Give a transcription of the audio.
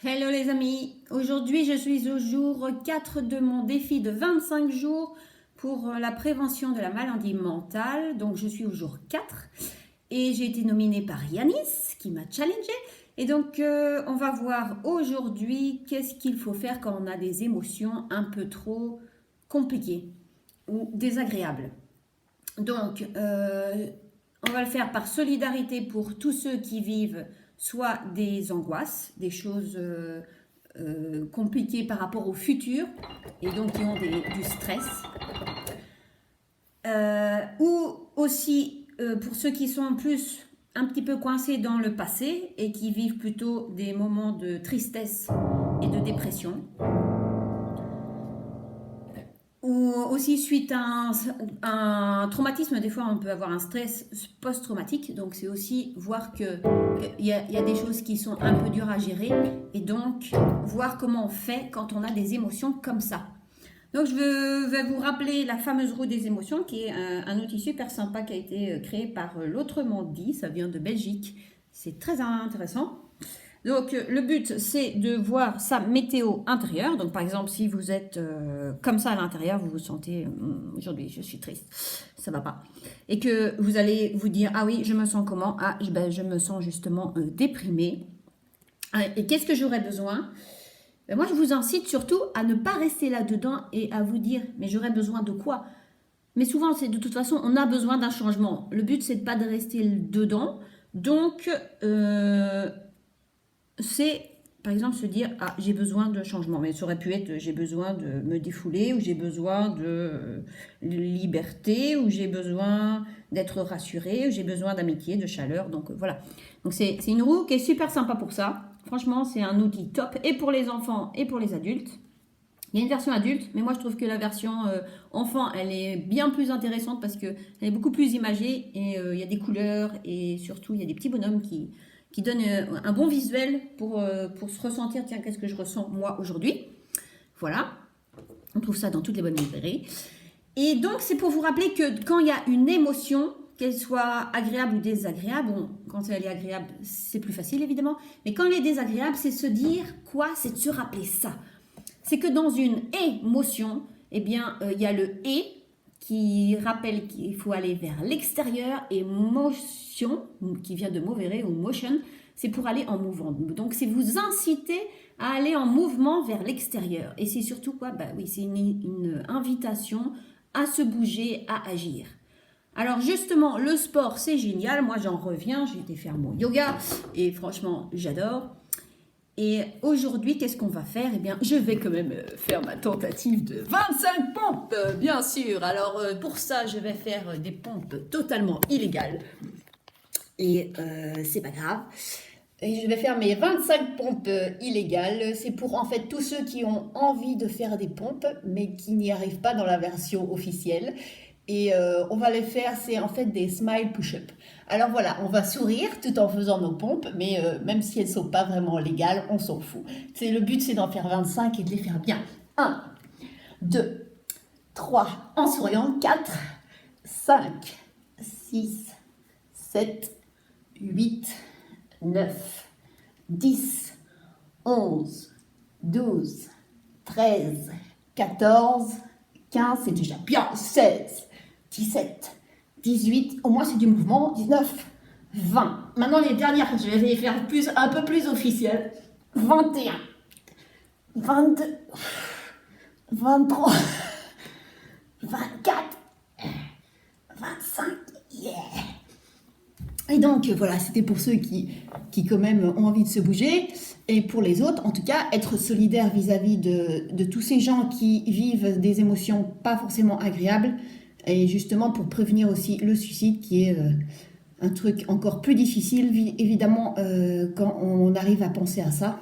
Hello les amis, aujourd'hui je suis au jour 4 de mon défi de 25 jours pour la prévention de la maladie mentale. Donc je suis au jour 4 et j'ai été nominée par Yanis qui m'a challengée. Et donc on va voir aujourd'hui qu'est-ce qu'il faut faire quand on a des émotions un peu trop compliquées ou désagréables. Donc on va le faire par solidarité pour tous ceux qui vivent soit des angoisses, des choses compliquées par rapport au futur et donc qui ont du stress, ou aussi pour ceux qui sont plus un petit peu coincés dans le passé et qui vivent plutôt des moments de tristesse et de dépression, ou aussi suite à un traumatisme. Des fois on peut avoir un stress post-traumatique, donc c'est aussi voir qu'il y a des choses qui sont un peu dures à gérer et donc voir comment on fait quand on a des émotions comme ça. Donc je vais vous rappeler la fameuse roue des émotions, qui est un outil super sympa qui a été créé par l'Autrement dit, ça vient de Belgique, c'est très intéressant. Donc le but c'est de voir sa météo intérieure. Donc par exemple si vous êtes comme ça à l'intérieur, vous vous sentez aujourd'hui je suis triste, ça va pas. Et que vous allez vous dire ah oui je me sens comment, ah ben, je me sens justement déprimée. Et qu'est-ce que j'aurais besoin? Ben, moi je vous incite surtout à ne pas rester là-dedans et à vous dire mais j'aurais besoin de quoi? Mais souvent c'est de toute façon on a besoin d'un changement. Le but c'est de pas de rester dedans. Donc c'est par exemple se dire ah j'ai besoin de changement, mais ça aurait pu être j'ai besoin de me défouler, ou j'ai besoin de liberté, ou j'ai besoin d'être rassuré, ou j'ai besoin d'amitié, de chaleur. Donc voilà, donc c'est une roue qui est super sympa pour ça. Franchement c'est un outil top et pour les enfants et pour les adultes. Il y a une version adulte, mais moi je trouve que la version enfant, elle est bien plus intéressante parce qu'elle est beaucoup plus imagée et il y a des couleurs et surtout il y a des petits bonhommes qui donnent un bon visuel pour se ressentir, tiens, qu'est-ce que je ressens moi aujourd'hui. Voilà, on trouve ça dans toutes les bonnes librairies. Et donc c'est pour vous rappeler que quand il y a une émotion, qu'elle soit agréable ou désagréable, bon, quand elle est agréable, c'est plus facile évidemment, mais quand elle est désagréable, c'est se dire quoi? C'est de se rappeler ça. C'est que dans une émotion, eh bien, il y a le et qui rappelle qu'il faut aller vers l'extérieur, et motion, qui vient de movere ou motion, c'est pour aller en mouvement. Donc, c'est vous inciter à aller en mouvement vers l'extérieur. Et c'est surtout quoi? Bah oui, c'est une invitation à se bouger, à agir. Alors justement, le sport, c'est génial. Moi, j'en reviens, j'ai été faire mon yoga et franchement, j'adore. Et aujourd'hui, qu'est-ce qu'on va faire? Eh bien, je vais quand même faire ma tentative de 25 pompes, bien sûr. Alors, pour ça, je vais faire des pompes totalement illégales. Et c'est pas grave. Et je vais faire mes 25 pompes illégales. C'est pour en fait tous ceux qui ont envie de faire des pompes, mais qui n'y arrivent pas dans la version officielle. Et on va les faire, c'est en fait des smile push-up. Alors voilà, on va sourire tout en faisant nos pompes, mais même si elles ne sont pas vraiment légales, on s'en fout. Le but, c'est d'en faire 25 et de les faire bien. 1, 2, 3, en souriant, 4, 5, 6, 7, 8, 9, 10, 11, 12, 13, 14, 15, c'est déjà bien, 16, 17, 18, au moins c'est du mouvement, 19, 20. Maintenant les dernières, je vais les faire un peu plus officielles. 21, 22, 23, 24, 25, yeah. Et donc voilà, c'était pour ceux qui quand même ont envie de se bouger. Et pour les autres, en tout cas, être solidaire vis-à-vis de tous ces gens qui vivent des émotions pas forcément agréables. Et justement pour prévenir aussi le suicide, qui est un truc encore plus difficile, évidemment, quand on arrive à penser à ça.